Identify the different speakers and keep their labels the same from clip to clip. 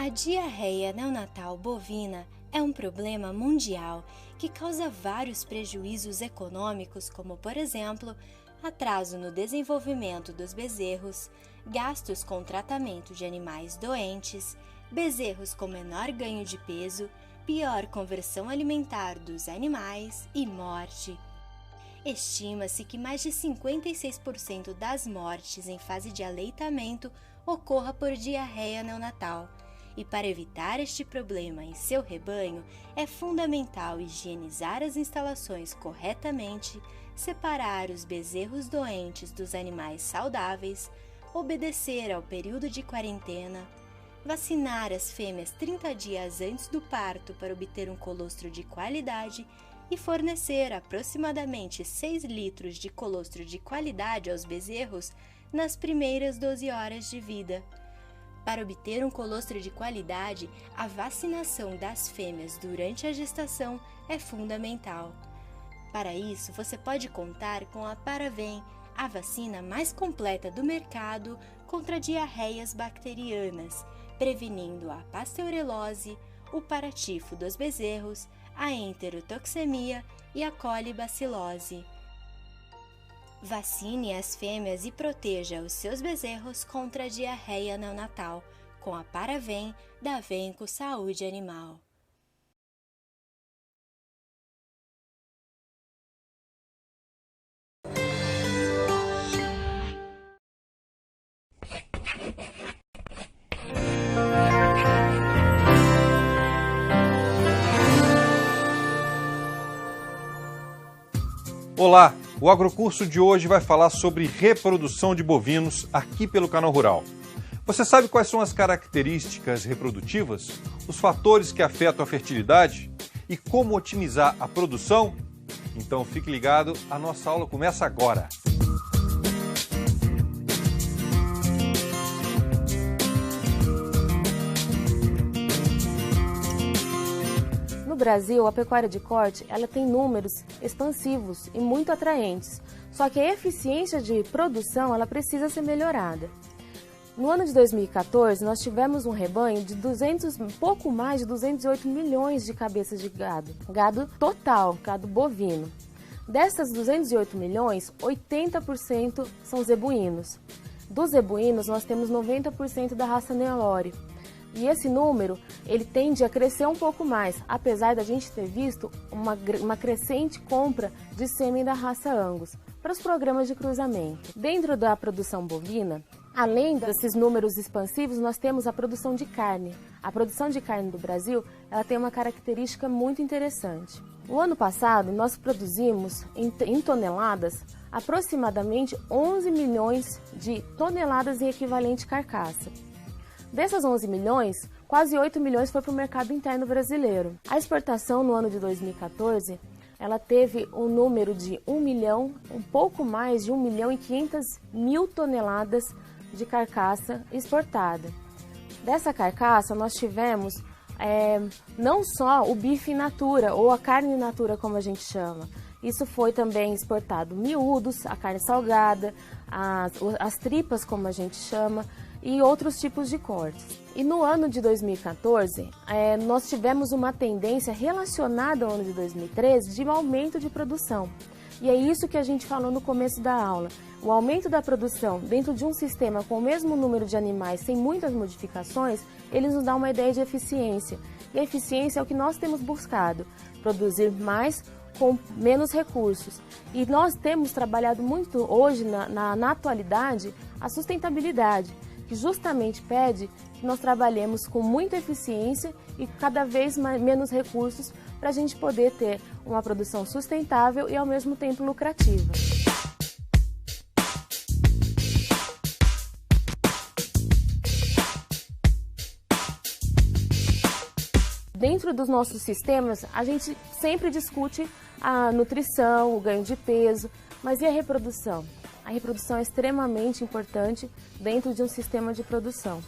Speaker 1: A diarreia neonatal bovina é um problema mundial que causa vários prejuízos econômicos, como, por exemplo, atraso no desenvolvimento dos bezerros, gastos com tratamento de animais doentes, bezerros com menor ganho de peso, pior conversão alimentar dos animais e morte. Estima-se que mais de 56% das mortes em fase de aleitamento ocorra por diarreia neonatal. E para evitar este problema em seu rebanho, é fundamental higienizar as instalações corretamente, separar os bezerros doentes dos animais saudáveis, obedecer ao período de quarentena, vacinar as fêmeas 30 dias antes do parto para obter um colostro de qualidade e fornecer aproximadamente 6 litros de colostro de qualidade aos bezerros nas primeiras 12 horas de vida. Para obter um colostro de qualidade, a vacinação das fêmeas durante a gestação é fundamental. Para isso, você pode contar com a Paravem, a vacina mais completa do mercado contra diarreias bacterianas, prevenindo a pasteurelose, o paratifo dos bezerros, a enterotoxemia e a colibacilose. Vacine as fêmeas e proteja os seus bezerros contra a diarreia neonatal com a Paravem da Venco Saúde Animal.
Speaker 2: Olá, o agrocurso de hoje vai falar sobre reprodução de bovinos aqui pelo Canal Rural. Você sabe quais são as características reprodutivas, os fatores que afetam a fertilidade e como otimizar a produção? Então fique ligado, a nossa aula começa agora.
Speaker 3: No Brasil, a pecuária de corte ela tem números expansivos e muito atraentes, só que a eficiência de produção ela precisa ser melhorada. No ano de 2014, nós tivemos um rebanho de pouco mais de 208 milhões de cabeças de gado total, gado bovino. Dessas 208 milhões, 80% são zebuínos. Dos zebuínos, nós temos 90% da raça Nelore. E esse número, ele tende a crescer um pouco mais, apesar da gente ter visto uma crescente compra de sêmen da raça Angus para os programas de cruzamento. Dentro da produção bovina, além desses números expansivos, nós temos a produção de carne. A produção de carne do Brasil, ela tem uma característica muito interessante. O ano passado, nós produzimos em toneladas aproximadamente 11 milhões de toneladas em equivalente carcaça. Dessas 11 milhões, quase 8 milhões foi para o mercado interno brasileiro. A exportação no ano de 2014, ela teve um número de um pouco mais de 1 milhão e 500 mil toneladas de carcaça exportada. Dessa carcaça, nós tivemos não só o bife in natura, ou a carne in natura, como a gente chama. Isso foi também exportado miúdos, a carne salgada, as tripas, como a gente chama, e outros tipos de cortes. E no ano de 2014, nós tivemos uma tendência relacionada ao ano de 2013 de um aumento de produção. E é isso que a gente falou no começo da aula. O aumento da produção dentro de um sistema com o mesmo número de animais, sem muitas modificações, ele nos dá uma ideia de eficiência. E a eficiência é o que nós temos buscado, produzir mais com menos recursos. E nós temos trabalhado muito hoje, na atualidade, a sustentabilidade, que justamente pede que nós trabalhemos com muita eficiência e cada vez menos recursos para a gente poder ter uma produção sustentável e ao mesmo tempo lucrativa. Dentro dos nossos sistemas, a gente sempre discute a nutrição, o ganho de peso, mas e a reprodução? A reprodução é extremamente importante dentro de um sistema de produção.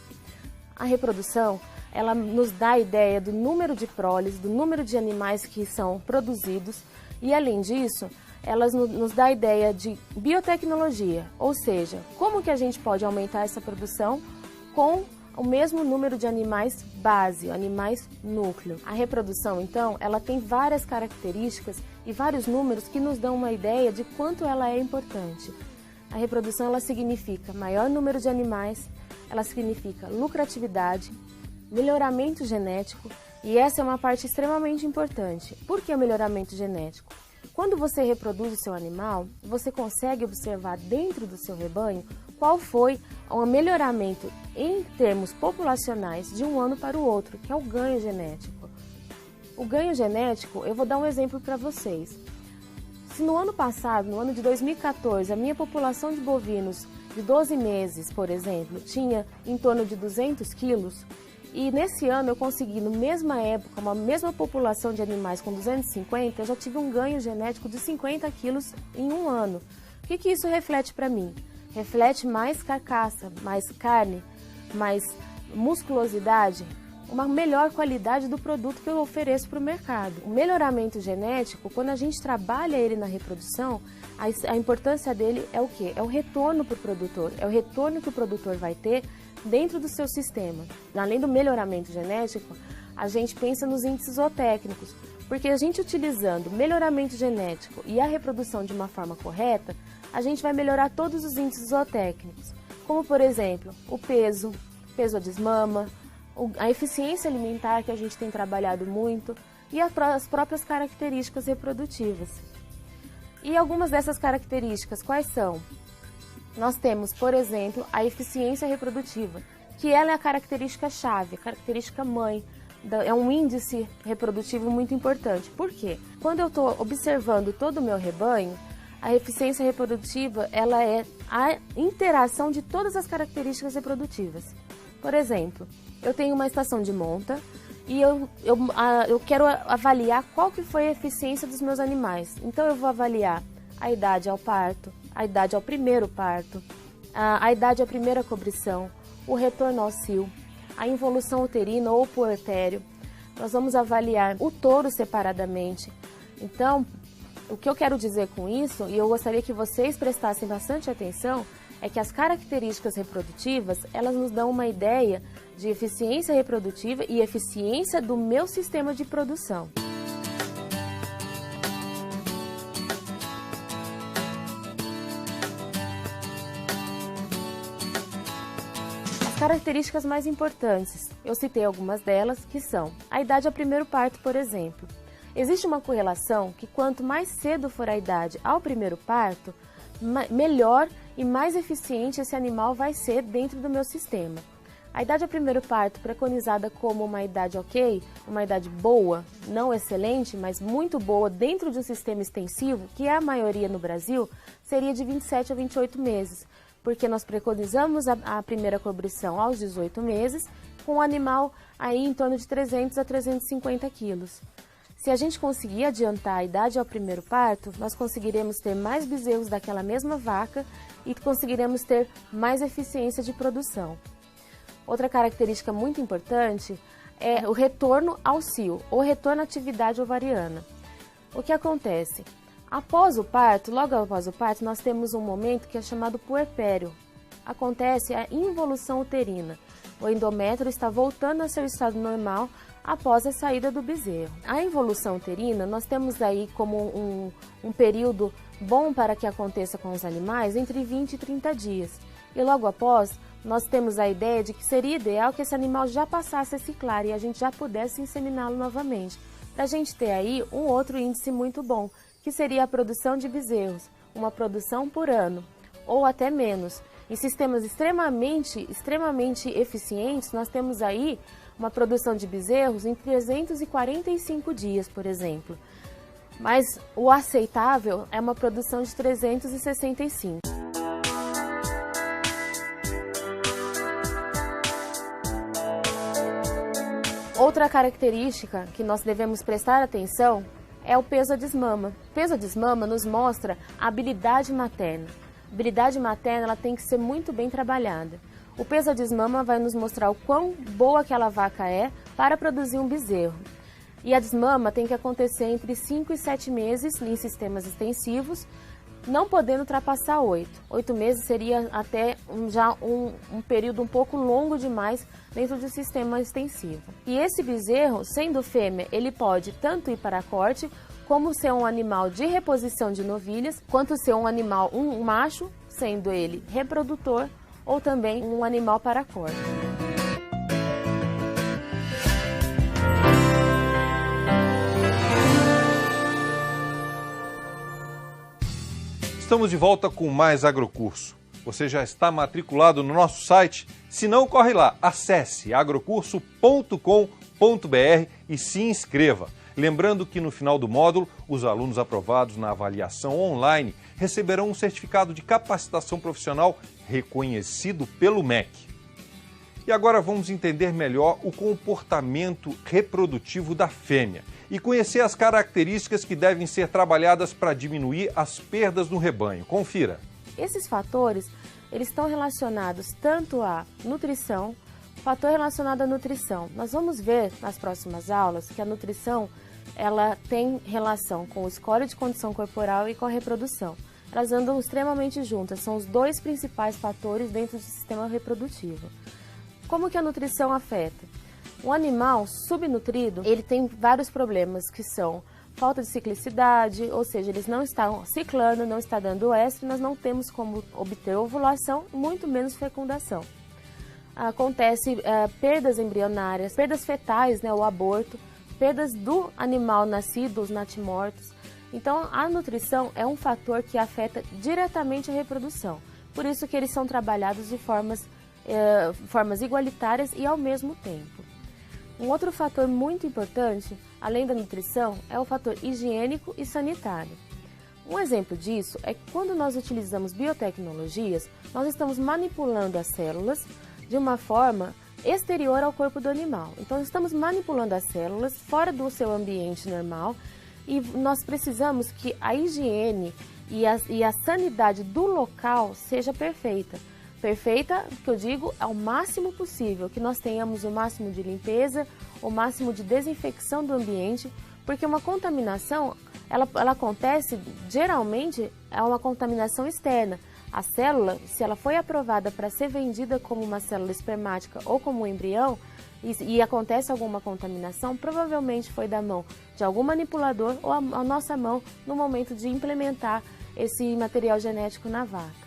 Speaker 3: A reprodução, ela nos dá a ideia do número de proles, do número de animais que são produzidos e, além disso, ela nos dá a ideia de biotecnologia, ou seja, como que a gente pode aumentar essa produção com o mesmo número de animais base, animais núcleo. A reprodução, então, ela tem várias características e vários números que nos dão uma ideia de quanto ela é importante. A reprodução, ela significa maior número de animais, ela significa lucratividade, melhoramento genético, e essa é uma parte extremamente importante. Por que o melhoramento genético? Quando você reproduz o seu animal, você consegue observar dentro do seu rebanho qual foi o melhoramento em termos populacionais de um ano para o outro, que é o ganho genético. O ganho genético, eu vou dar um exemplo para vocês. Se no ano passado, no ano de 2014, a minha população de bovinos de 12 meses, por exemplo, tinha em torno de 200 quilos, e nesse ano eu consegui, na mesma época, uma mesma população de animais com 250, eu já tive um ganho genético de 50 quilos em um ano. O que isso reflete para mim? Reflete mais carcaça, mais carne, mais musculosidade, uma melhor qualidade do produto que eu ofereço para o mercado. O melhoramento genético, quando a gente trabalha ele na reprodução, a importância dele é o quê? É o retorno para o produtor, é o retorno que o produtor vai ter dentro do seu sistema. Além do melhoramento genético, a gente pensa nos índices zootécnicos, porque a gente utilizando melhoramento genético e a reprodução de uma forma correta, a gente vai melhorar todos os índices zootécnicos, como por exemplo, o peso a desmama, a eficiência alimentar, que a gente tem trabalhado muito, e as próprias características reprodutivas. E algumas dessas características, quais são? Nós temos, por exemplo, a eficiência reprodutiva, que ela é a característica-chave, a característica mãe, é um índice reprodutivo muito importante. Por quê? Quando eu estou observando todo o meu rebanho, a eficiência reprodutiva, ela é a interação de todas as características reprodutivas. Por exemplo, eu tenho uma estação de monta e eu quero avaliar qual que foi a eficiência dos meus animais. Então eu vou avaliar a idade ao parto, a idade ao primeiro parto, a idade à primeira cobrição, o retorno ao cio, a involução uterina ou puerpério. Nós vamos avaliar o touro separadamente. Então, o que eu quero dizer com isso, e eu gostaria que vocês prestassem bastante atenção, é que as características reprodutivas, elas nos dão uma ideia de eficiência reprodutiva e eficiência do meu sistema de produção. As características mais importantes, eu citei algumas delas, que são a idade ao primeiro parto, por exemplo. Existe uma correlação que quanto mais cedo for a idade ao primeiro parto, melhor e mais eficiente esse animal vai ser dentro do meu sistema. A idade ao primeiro parto, preconizada como uma idade ok, uma idade boa, não excelente, mas muito boa dentro de um sistema extensivo, que é a maioria no Brasil, seria de 27 a 28 meses, porque nós preconizamos a primeira cobrição aos 18 meses, com o animal aí em torno de 300 a 350 quilos. Se a gente conseguir adiantar a idade ao primeiro parto, nós conseguiremos ter mais bezerros daquela mesma vaca e conseguiremos ter mais eficiência de produção. Outra característica muito importante é o retorno ao cio, ou retorno à atividade ovariana. O que acontece? Após o parto, logo após o parto, nós temos um momento que é chamado puerpério. Acontece a involução uterina. O endométrio está voltando ao seu estado normal após a saída do bezerro. A involução uterina, nós temos aí como um período bom para que aconteça com os animais entre 20 e 30 dias. E logo após, nós temos a ideia de que seria ideal que esse animal já passasse a ciclar e a gente já pudesse inseminá-lo novamente, para a gente ter aí um outro índice muito bom, que seria a produção de bezerros, uma produção por ano, ou até menos. Em sistemas extremamente eficientes, nós temos aí uma produção de bezerros em 345 dias, por exemplo. Mas o aceitável é uma produção de 365. Outra característica que nós devemos prestar atenção é o peso à desmama. O peso à desmama nos mostra a habilidade materna. A habilidade materna ela tem que ser muito bem trabalhada. O peso à desmama vai nos mostrar o quão boa aquela vaca é para produzir um bezerro. E a desmama tem que acontecer entre 5 e 7 meses em sistemas extensivos, não podendo ultrapassar 8. 8 meses seria até um período um pouco longo demais dentro do sistema extensivo. E esse bezerro, sendo fêmea, ele pode tanto ir para corte, como ser um animal de reposição de novilhas, quanto ser um animal, um macho, sendo ele reprodutor, ou também um animal para corte.
Speaker 2: Estamos de volta com mais Agrocurso. Você já está matriculado no nosso site? Se não, corre lá, acesse agrocurso.com.br e se inscreva. Lembrando que no final do módulo, os alunos aprovados na avaliação online receberão um certificado de capacitação profissional reconhecido pelo MEC. E agora vamos entender melhor o comportamento reprodutivo da fêmea e conhecer as características que devem ser trabalhadas para diminuir as perdas no rebanho. Confira.
Speaker 3: Esses fatores, eles estão relacionados tanto à nutrição, fator relacionado à nutrição. Nós vamos ver nas próximas aulas que a nutrição, ela tem relação com o score de condição corporal e com a reprodução. Elas andam extremamente juntas, são os dois principais fatores dentro do sistema reprodutivo. Como que a nutrição afeta? Um animal subnutrido, ele tem vários problemas que são falta de ciclicidade, ou seja, eles não estão ciclando, não está dando éstrus, nós não temos como obter ovulação, muito menos fecundação. Acontece perdas embrionárias, perdas fetais, o aborto, perdas do animal nascido, os natimortos. Então, a nutrição é um fator que afeta diretamente a reprodução. Por isso que eles são trabalhados de formas igualitárias e ao mesmo tempo. Um outro fator muito importante, além da nutrição, é o fator higiênico e sanitário. Um exemplo disso é que quando nós utilizamos biotecnologias, nós estamos manipulando as células de uma forma exterior ao corpo do animal. Então, estamos manipulando as células fora do seu ambiente normal e nós precisamos que a higiene e a sanidade do local seja perfeita. Perfeita, que eu digo, ao máximo possível, que nós tenhamos o máximo de limpeza, o máximo de desinfecção do ambiente, porque uma contaminação, ela acontece, geralmente, é uma contaminação externa. A célula, se ela foi aprovada para ser vendida como uma célula espermática ou como um embrião, e acontece alguma contaminação, provavelmente foi da mão de algum manipulador ou a nossa mão no momento de implementar esse material genético na vaca.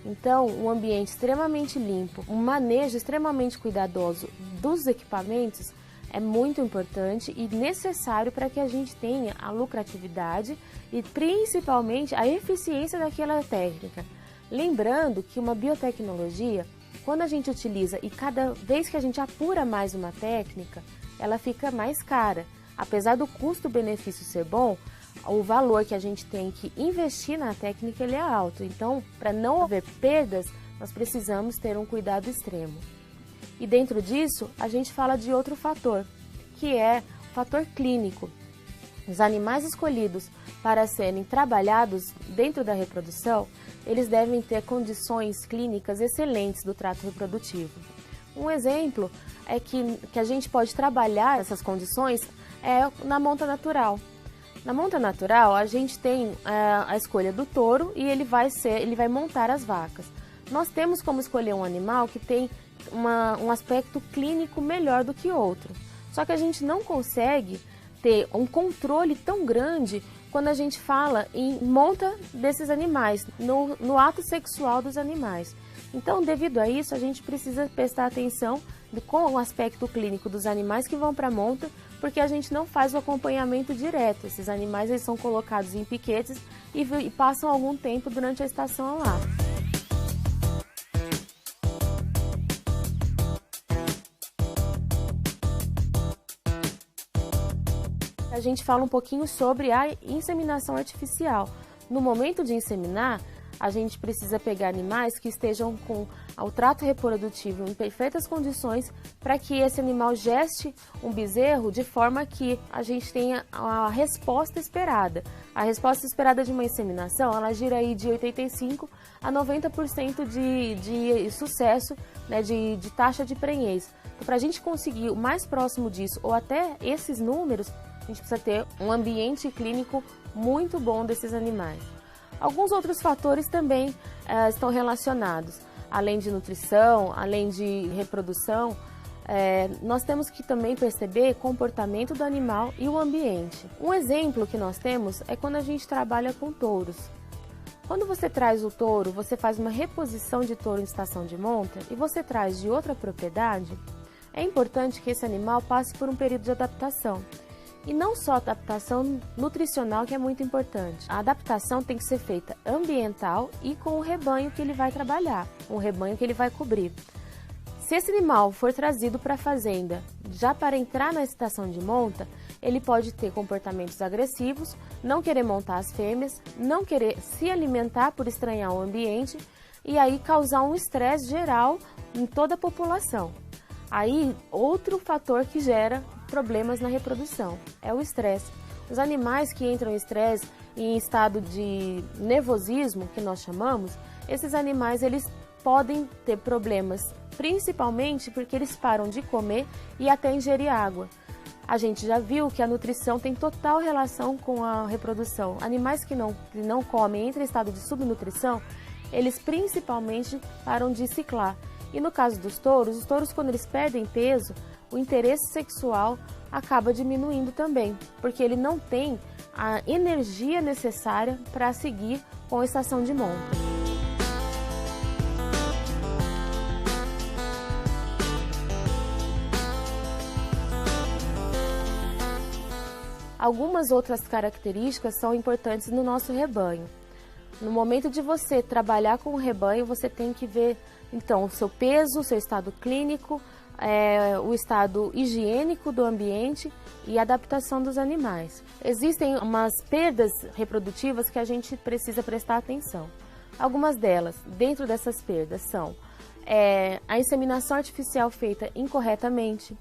Speaker 3: Então, um ambiente extremamente limpo, um manejo extremamente cuidadoso dos equipamentos é muito importante e necessário para que a gente tenha a lucratividade e principalmente a eficiência daquela técnica. Lembrando que uma biotecnologia, quando a gente utiliza e cada vez que a gente apura mais uma técnica, ela fica mais cara. Apesar do custo-benefício ser bom, o valor que a gente tem que investir na técnica ele é alto. Então, para não haver perdas, nós precisamos ter um cuidado extremo. E dentro disso, a gente fala de outro fator, que é o fator clínico. Os animais escolhidos para serem trabalhados dentro da reprodução, eles devem ter condições clínicas excelentes do trato reprodutivo. Um exemplo é que a gente pode trabalhar essas condições na monta natural. Na monta natural, a gente tem a escolha do touro e ele vai montar as vacas. Nós temos como escolher um animal que tem um aspecto clínico melhor do que outro. Só que a gente não consegue ter um controle tão grande quando a gente fala em monta desses animais, no ato sexual dos animais. Então, devido a isso, a gente precisa prestar atenção com o aspecto clínico dos animais que vão para a monta, porque a gente não faz o acompanhamento direto. Esses animais eles são colocados em piquetes e passam algum tempo durante a estação lá. A gente fala um pouquinho sobre a inseminação artificial. No momento de inseminar, a gente precisa pegar animais que estejam com o trato reprodutivo em perfeitas condições para que esse animal geste um bezerro de forma que a gente tenha a resposta esperada. A resposta esperada de uma inseminação, ela gira aí de 85% a 90% de sucesso, de taxa de prenhez. Então, para a gente conseguir o mais próximo disso, ou até esses números, a gente precisa ter um ambiente clínico muito bom desses animais. Alguns outros fatores também estão relacionados, além de nutrição, além de reprodução. Nós temos que também perceber o comportamento do animal e o ambiente. Um exemplo que nós temos é quando a gente trabalha com touros. Quando você traz o touro, você faz uma reposição de touro em estação de monta e você traz de outra propriedade, é importante que esse animal passe por um período de adaptação. E não só adaptação nutricional, que é muito importante. A adaptação tem que ser feita ambiental e com o rebanho que ele vai trabalhar, o rebanho que ele vai cobrir. Se esse animal for trazido para a fazenda já para entrar na estação de monta, ele pode ter comportamentos agressivos, não querer montar as fêmeas, não querer se alimentar por estranhar o ambiente e aí causar um estresse geral em toda a população. Aí, outro fator que gera problemas na reprodução é o estresse. Os animais que entram em estresse, em estado de nervosismo, que nós chamamos, esses animais eles podem ter problemas, principalmente porque eles param de comer e até ingerir água. A gente já viu que a nutrição tem total relação com a reprodução. Animais que não comem, entram em estado de subnutrição, eles principalmente param de ciclar. E no caso dos touros, os touros quando eles perdem peso, o interesse sexual acaba diminuindo também, porque ele não tem a energia necessária para seguir com a estação de monta. Algumas outras características são importantes no nosso rebanho. No momento de você trabalhar com o rebanho, você tem que ver então o seu peso, o seu estado clínico, o estado higiênico do ambiente e a adaptação dos animais. Existem umas perdas reprodutivas que a gente precisa prestar atenção. Algumas delas, dentro dessas perdas, são a inseminação artificial feita incorretamente,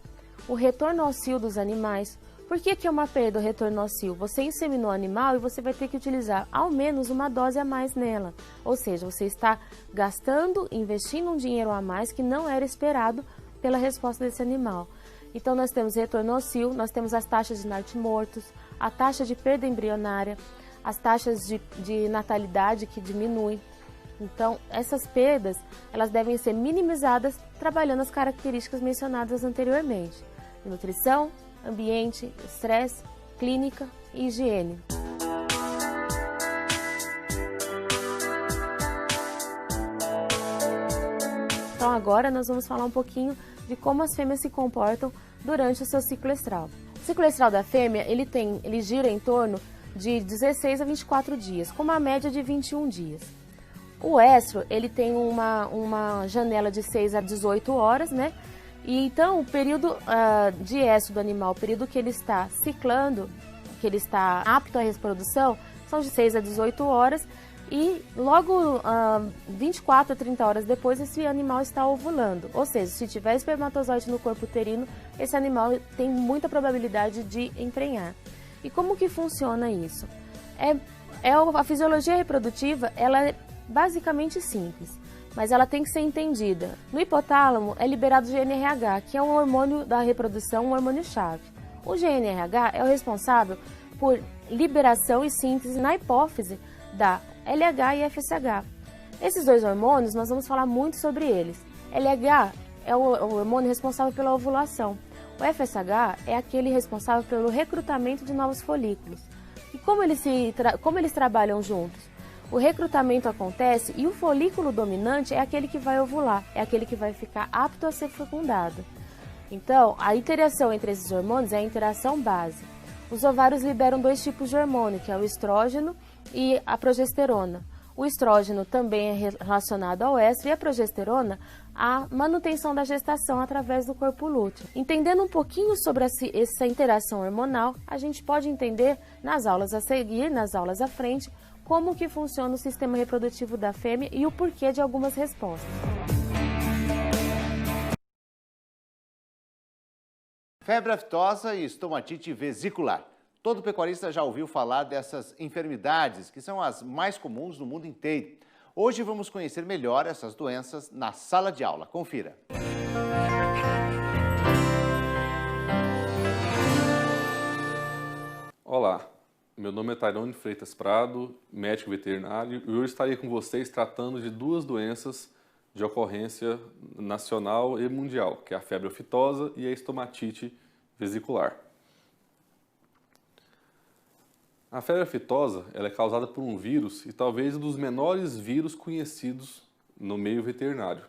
Speaker 3: o retorno ao cio dos animais. Por que é uma perda o retorno ao cio? Você inseminou o animal e você vai ter que utilizar ao menos uma dose a mais nela. Ou seja, você está gastando, investindo um dinheiro a mais que não era esperado pela resposta desse animal. Então nós temos retorno ao cio, nós temos as taxas de mortos, a taxa de perda embrionária, as taxas de natalidade que diminuem. Então essas perdas elas devem ser minimizadas trabalhando as características mencionadas anteriormente. Nutrição, ambiente, estresse, clínica e higiene. Então agora nós vamos falar um pouquinho de como as fêmeas se comportam durante o seu ciclo estral. O ciclo estral da fêmea, ele gira em torno de 16 a 24 dias, com uma média de 21 dias. O estro, ele tem uma janela de 6 a 18 horas, né? E então, o período de estro do animal, o período que ele está ciclando, que ele está apto à reprodução, são de 6 a 18 horas e logo 24 a 30 horas depois esse animal está ovulando. Ou seja, se tiver espermatozoide no corpo uterino, esse animal tem muita probabilidade de emprenhar. E como que funciona isso? A fisiologia reprodutiva, ela é basicamente simples, mas ela tem que ser entendida. No hipotálamo é liberado o GNRH, que é um hormônio da reprodução, um hormônio-chave. O GNRH é o responsável por liberação e síntese na hipófise da LH e FSH. Esses dois hormônios, nós vamos falar muito sobre eles. LH é o hormônio responsável pela ovulação. O FSH é aquele responsável pelo recrutamento de novos folículos. E como eles trabalham juntos? O recrutamento acontece e o folículo dominante é aquele que vai ovular, é aquele que vai ficar apto a ser fecundado. Então, a interação entre esses hormônios é a interação base. Os ovários liberam dois tipos de hormônio, que é o estrógeno e a progesterona. O estrógeno também é relacionado ao estro e a progesterona à manutenção da gestação através do corpo lúteo. Entendendo um pouquinho sobre essa interação hormonal, a gente pode entender nas aulas a seguir, nas aulas à frente, como que funciona o sistema reprodutivo da fêmea e o porquê de algumas respostas.
Speaker 4: Febre aftosa e estomatite vesicular. Todo pecuarista já ouviu falar dessas enfermidades, que são as mais comuns no mundo inteiro. Hoje vamos conhecer melhor essas doenças na sala de aula. Confira.
Speaker 5: Olá, Meu nome é Tairone Freitas Prado, médico veterinário, e hoje estarei com vocês tratando de duas doenças de ocorrência nacional e mundial, que é a febre aftosa e a estomatite vesicular. A febre aftosa ela é causada por um vírus e talvez um dos menores vírus conhecidos no meio veterinário.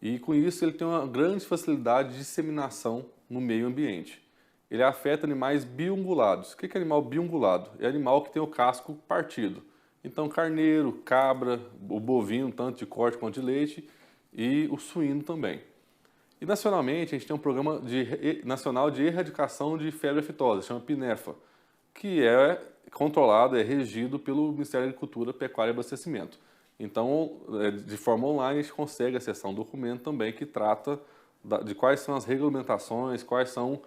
Speaker 5: E com isso ele tem uma grande facilidade de disseminação no meio ambiente. Ele afeta animais biungulados. O que é animal biungulado? É animal que tem o casco partido. Então carneiro, cabra, o bovino, tanto de corte quanto de leite, e o suíno também. E nacionalmente a gente tem um programa nacional de erradicação de febre aftosa, chama PNEFA, que é controlado, é regido pelo Ministério da Agricultura, Pecuária e Abastecimento. Então, de forma online, a gente consegue acessar um documento também que trata de quais são as regulamentações, quais são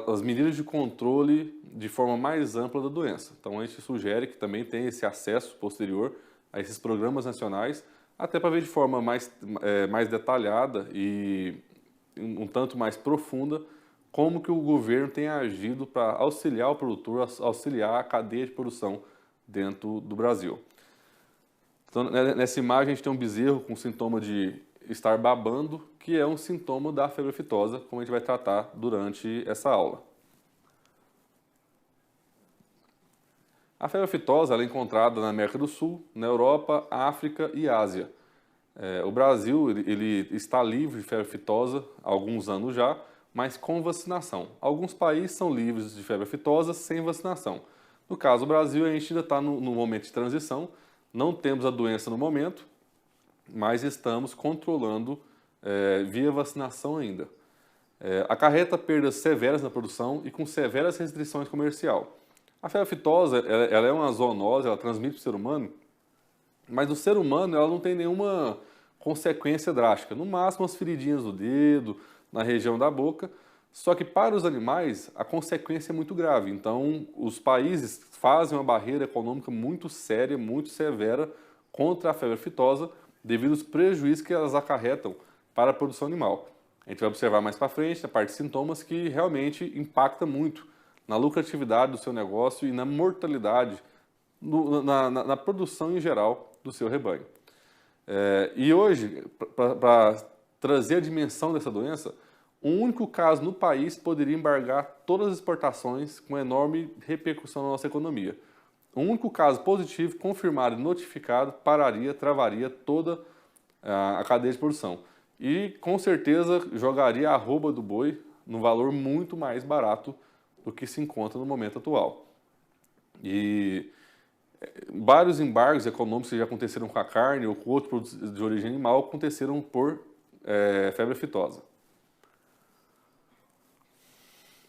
Speaker 5: as medidas de controle de forma mais ampla da doença. Então, a gente sugere que também tenha esse acesso posterior a esses programas nacionais, até para ver de forma mais detalhada e um tanto mais profunda como que o governo tem agido para auxiliar o produtor, auxiliar a cadeia de produção dentro do Brasil. Então, nessa imagem a gente tem um bezerro com sintoma de estar babando, que é um sintoma da febre aftosa, como a gente vai tratar durante essa aula. A febre aftosa ela é encontrada na América do Sul, na Europa, África e Ásia. O Brasil ele está livre de febre aftosa há alguns anos já, mas com vacinação. Alguns países são livres de febre aftosa sem vacinação. No caso do Brasil, a gente ainda está no momento de transição, não temos a doença no momento, mas estamos controlando via vacinação ainda. Acarreta perdas severas na produção e com severas restrições comercial. A febre aftosa ela é uma zoonose, ela transmite para o ser humano, mas no ser humano ela não tem nenhuma consequência drástica. No máximo, as feridinhas no dedo, na região da boca. Só que para os animais, a consequência é muito grave. Então, os países fazem uma barreira econômica muito séria, muito severa contra a febre aftosa, devido aos prejuízos que elas acarretam para a produção animal. A gente vai observar mais para frente, na parte de sintomas, que realmente impacta muito na lucratividade do seu negócio e na mortalidade, na produção em geral do seu rebanho. E hoje, para trazer a dimensão dessa doença, um único caso no país poderia embargar todas as exportações com enorme repercussão na nossa economia. Um único caso positivo, confirmado e notificado, travaria toda a cadeia de produção. E, com certeza, jogaria a arroba do boi num valor muito mais barato do que se encontra no momento atual. E vários embargos econômicos que já aconteceram com a carne ou com outros produtos de origem animal aconteceram por febre aftosa.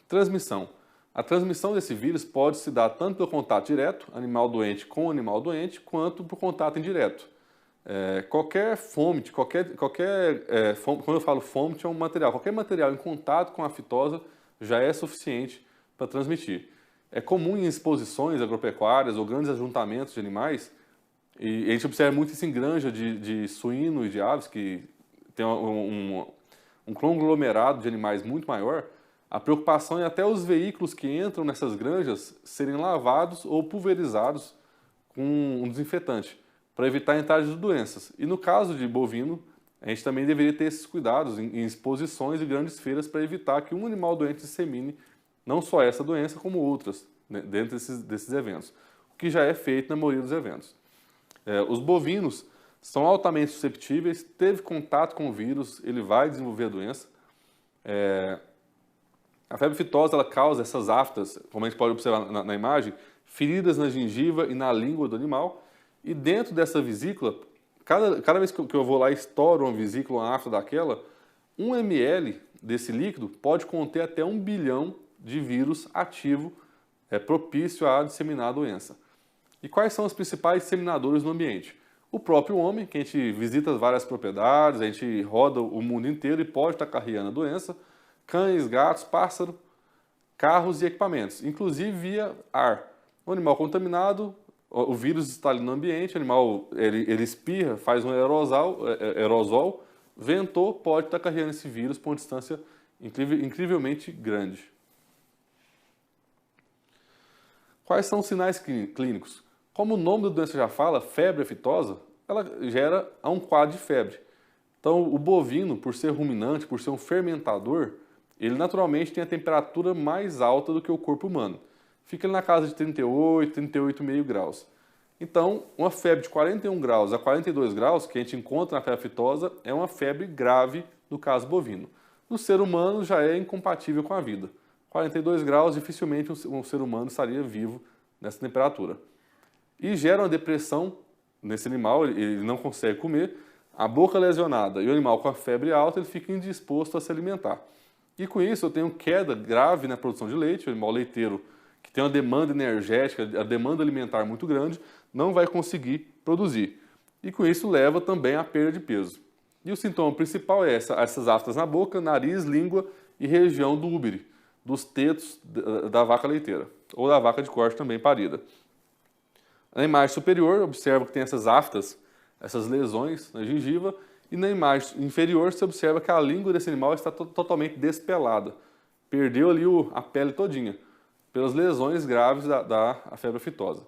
Speaker 5: Transmissão. A transmissão desse vírus pode se dar tanto pelo contato direto, animal doente com animal doente, quanto por contato indireto. Qualquer fômite, quando eu falo fômite, é um material. Qualquer material em contato com a aftosa já é suficiente para transmitir. É comum em exposições agropecuárias ou grandes ajuntamentos de animais, e a gente observa muito isso em granja de suíno e de aves, que tem um conglomerado de animais muito maior. A preocupação é até os veículos que entram nessas granjas serem lavados ou pulverizados com um desinfetante, para evitar a entrada de doenças. E no caso de bovino, a gente também deveria ter esses cuidados em exposições e grandes feiras para evitar que um animal doente dissemine não só essa doença, como outras, né, dentro desses eventos, o que já é feito na maioria dos eventos. Os bovinos são altamente susceptíveis, teve contato com o vírus, ele vai desenvolver a doença. A febre aftosa ela causa essas aftas, como a gente pode observar na imagem, feridas na gengiva e na língua do animal, e dentro dessa vesícula, cada vez que eu vou lá e estouro uma vesícula, uma afta daquela, 1 ml desse líquido pode conter até 1 bilhão de vírus ativo propício a disseminar a doença. E quais são os principais disseminadores no ambiente? O próprio homem, que a gente visita várias propriedades, a gente roda o mundo inteiro e pode estar carregando a doença, cães, gatos, pássaros, carros e equipamentos, inclusive via ar. O animal contaminado, o vírus está ali no ambiente, o animal ele espirra, faz um aerosol, ventou, pode estar carregando esse vírus por uma distância incrivelmente grande. Quais são os sinais clínicos? Como o nome da doença já fala, febre aftosa, ela gera um quadro de febre. Então, o bovino, por ser ruminante, por ser um fermentador, ele naturalmente tem a temperatura mais alta do que o corpo humano. Fica ali na casa de 38, 38,5 graus. Então, uma febre de 41 graus a 42 graus, que a gente encontra na febre aftosa, é uma febre grave no caso bovino. No ser humano já é incompatível com a vida. 42 graus, dificilmente um ser humano estaria vivo nessa temperatura. E gera uma depressão nesse animal, ele não consegue comer, a boca lesionada e o animal com a febre alta, ele fica indisposto a se alimentar. E com isso eu tenho queda grave na produção de leite, o animal leiteiro que tem uma demanda energética, a demanda alimentar muito grande, não vai conseguir produzir. E com isso leva também à perda de peso. E o sintoma principal é essas aftas na boca, nariz, língua e região do úbere, dos tetos da vaca leiteira, ou da vaca de corte também parida. Na imagem superior, observa que tem essas aftas, essas lesões na gengiva, e na imagem inferior você observa que a língua desse animal está totalmente despelada. Perdeu ali a pele todinha, pelas lesões graves da febre aftosa.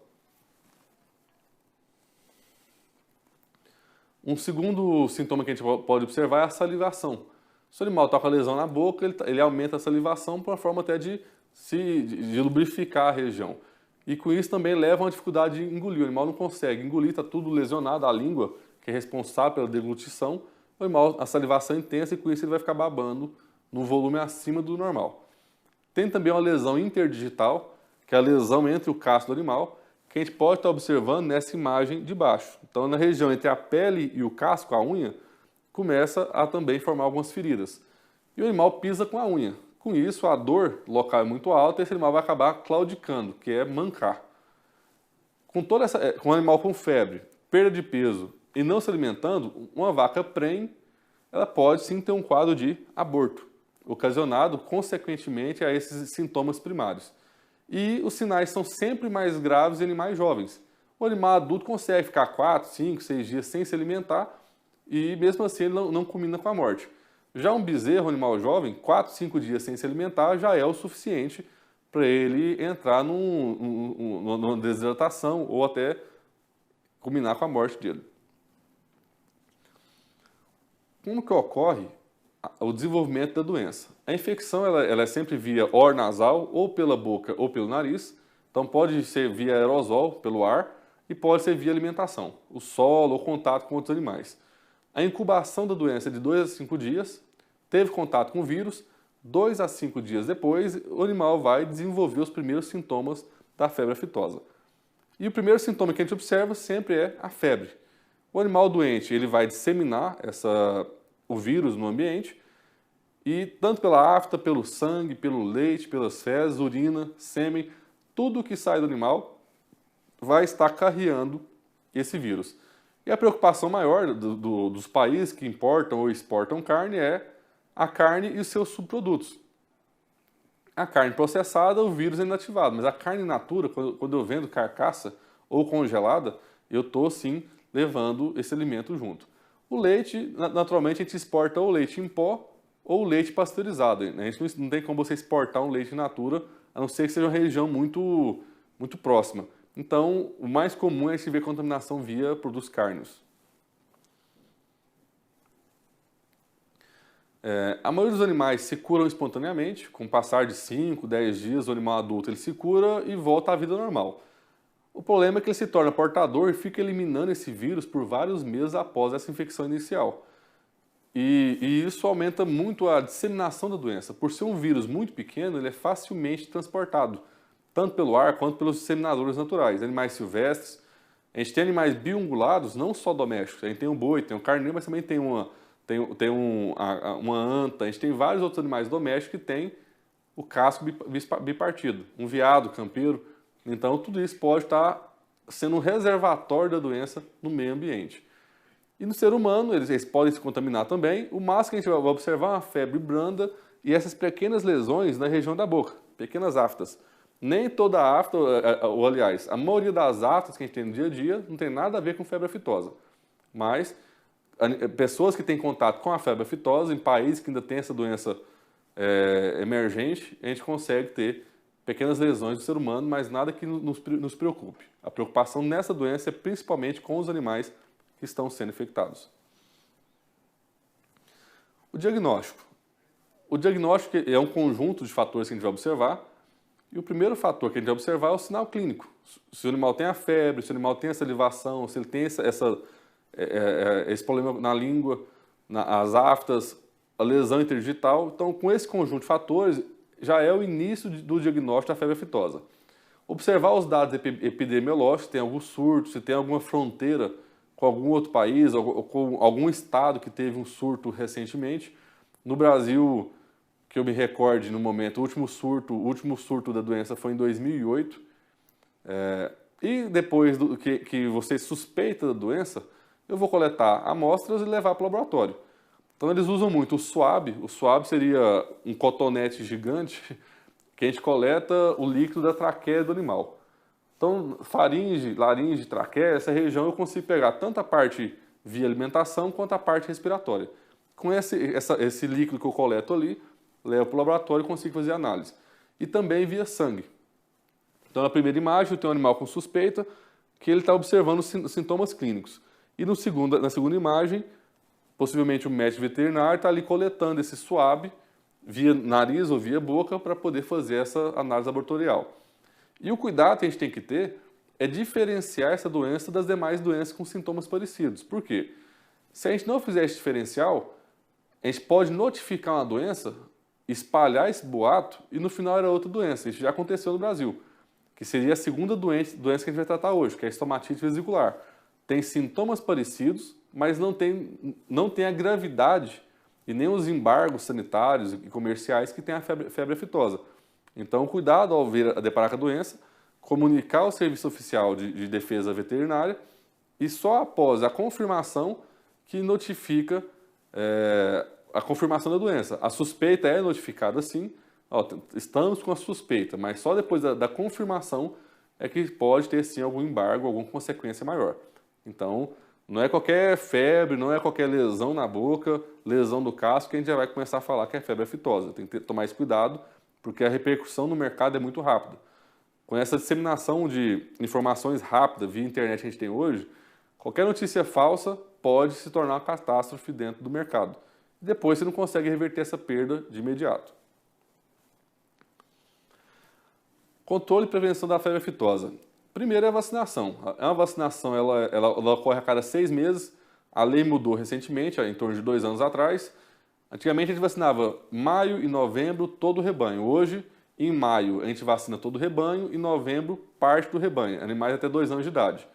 Speaker 5: Um segundo sintoma que a gente pode observar é a salivação. Se o animal está com a lesão na boca, ele aumenta a salivação por uma forma até de lubrificar a região. E com isso também leva a uma dificuldade de engolir. O animal não consegue engolir, está tudo lesionado, a língua, que é responsável pela deglutição, o animal, a salivação é intensa e com isso ele vai ficar babando num volume acima do normal. Tem também uma lesão interdigital, que é a lesão entre o casco do animal, que a gente pode estar observando nessa imagem de baixo. Então, na região entre a pele e o casco, a unha, começa a também formar algumas feridas. E o animal pisa com a unha. Com isso, a dor local é muito alta e esse animal vai acabar claudicando, que é mancar. Com um animal com febre, perda de peso e não se alimentando, uma vaca prenhe, ela pode sim ter um quadro de aborto, ocasionado, consequentemente, a esses sintomas primários. E os sinais são sempre mais graves em animais jovens. O animal adulto consegue ficar 4, 5, 6 dias sem se alimentar e mesmo assim ele não culmina com a morte. Já um bezerro, um animal jovem, 4, 5 dias sem se alimentar já é o suficiente para ele entrar numa desidratação ou até culminar com a morte dele. Como que ocorre o desenvolvimento da doença? A infecção ela é sempre via nasal, ou pela boca ou pelo nariz. Então pode ser via aerosol, pelo ar, e pode ser via alimentação, o solo ou contato com outros animais. A incubação da doença é de 2 a 5 dias, teve contato com o vírus, 2 a 5 dias depois, o animal vai desenvolver os primeiros sintomas da febre aftosa. E o primeiro sintoma que a gente observa sempre é a febre. O animal doente ele vai disseminar o vírus no ambiente, e tanto pela afta, pelo sangue, pelo leite, pelas fezes, urina, sêmen, tudo que sai do animal vai estar carreando esse vírus. E a preocupação maior dos países que importam ou exportam carne é a carne e os seus subprodutos. A carne processada, o vírus é inativado, mas a carne in natura, quando eu vendo carcaça ou congelada, eu estou sim levando esse alimento junto. O leite, naturalmente, a gente exporta ou leite em pó ou leite pasteurizado. A gente não tem como você exportar um leite in natura, a não ser que seja uma região muito, muito próxima. Então, o mais comum é a gente ver contaminação via produtos cárneos. A maioria dos animais se curam espontaneamente, com o passar de 5, 10 dias, o animal adulto ele se cura e volta à vida normal. O problema é que ele se torna portador e fica eliminando esse vírus por vários meses após essa infecção inicial. E isso aumenta muito a disseminação da doença. Por ser um vírus muito pequeno, ele é facilmente transportado, tanto pelo ar quanto pelos disseminadores naturais, animais silvestres. A gente tem animais biungulados, não só domésticos. A gente tem um boi, tem um carneiro, mas também tem uma anta. A gente tem vários outros animais domésticos que têm o casco bipartido. Um veado, campeiro. Então, tudo isso pode estar sendo um reservatório da doença no meio ambiente. E no ser humano, eles podem se contaminar também. O máximo que a gente vai observar é uma febre branda e essas pequenas lesões na região da boca, pequenas aftas. Nem toda afta, ou aliás, a maioria das aftas que a gente tem no dia a dia não tem nada a ver com febre aftosa. Mas pessoas que têm contato com a febre aftosa, em países que ainda tem essa doença emergente, a gente consegue ter pequenas lesões do ser humano, mas nada que nos preocupe. A preocupação nessa doença é principalmente com os animais que estão sendo infectados. O diagnóstico. O diagnóstico é um conjunto de fatores que a gente vai observar, e o primeiro fator que a gente vai observar é o sinal clínico. Se o animal tem a febre, se o animal tem a salivação, se ele tem esse problema na língua, as aftas, a lesão interdigital. Então, com esse conjunto de fatores, já é o início do diagnóstico da febre aftosa. Observar os dados epidemiológicos, se tem algum surto, se tem alguma fronteira com algum outro país, ou com algum estado que teve um surto recentemente. No Brasil, que eu me recorde no momento, o último surto da doença foi em 2008. E depois que você suspeita da doença, eu vou coletar amostras e levar para o laboratório. Então eles usam muito o swab. O swab seria um cotonete gigante que a gente coleta o líquido da traqueia do animal. Então, faringe, laringe, traqueia, essa região eu consigo pegar tanto a parte via alimentação quanto a parte respiratória. Com esse líquido que eu coleto ali, levo para o laboratório e consigo fazer análise. E também via sangue. Então, na primeira imagem, eu tenho um animal com suspeita que ele está observando os sintomas clínicos. E na segunda imagem, possivelmente o médico veterinário está ali coletando esse swab via nariz ou via boca para poder fazer essa análise laboratorial. E o cuidado que a gente tem que ter é diferenciar essa doença das demais doenças com sintomas parecidos. Por quê? Se a gente não fizer esse diferencial, a gente pode notificar uma doença, espalhar esse boato e no final era outra doença. Isso já aconteceu no Brasil, que seria a segunda doença que a gente vai tratar hoje, que é a estomatite vesicular. Tem sintomas parecidos, mas não tem a gravidade e nem os embargos sanitários e comerciais que tem a febre aftosa. Então, cuidado ao deparar com a doença, comunicar ao serviço oficial de defesa veterinária e só após a confirmação que notifica a confirmação da doença. A suspeita é notificada sim, estamos com a suspeita, mas só depois da confirmação é que pode ter sim algum embargo, alguma consequência maior. Então, não é qualquer febre, não é qualquer lesão na boca, lesão do casco, que a gente já vai começar a falar que é febre aftosa. Tem que tomar esse cuidado, porque a repercussão no mercado é muito rápida. Com essa disseminação de informações rápidas via internet que a gente tem hoje, qualquer notícia falsa pode se tornar uma catástrofe dentro do mercado. Depois você não consegue reverter essa perda de imediato. Controle e prevenção da febre aftosa. Primeiro é a vacinação. A vacinação ela ocorre a cada 6 meses. A lei mudou recentemente, em torno de 2 anos atrás. Antigamente a gente vacinava maio e novembro todo o rebanho. Hoje, em maio, a gente vacina todo o rebanho e em novembro parte do rebanho, animais até 2 anos de idade.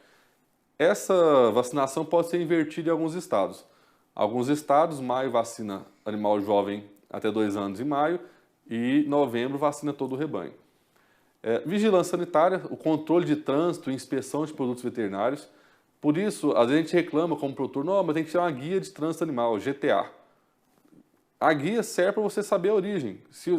Speaker 5: Essa vacinação pode ser invertida em alguns estados. Alguns estados, maio vacina animal jovem até 2 anos em maio e novembro vacina todo o rebanho. Vigilância sanitária, o controle de trânsito e inspeção de produtos veterinários. Por isso, às vezes a gente reclama como produtor, não, mas tem que ter uma guia de trânsito animal, GTA. A guia serve para você saber a origem. Se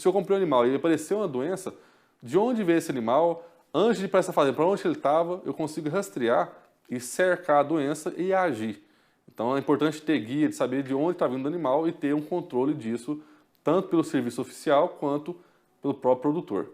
Speaker 5: eu comprei um animal e apareceu uma doença, de onde veio esse animal, antes de ir para essa fazenda, para onde ele estava, eu consigo rastrear e cercar a doença e agir. Então é importante ter guia, de saber de onde está vindo o animal e ter um controle disso, tanto pelo serviço oficial quanto pelo próprio produtor.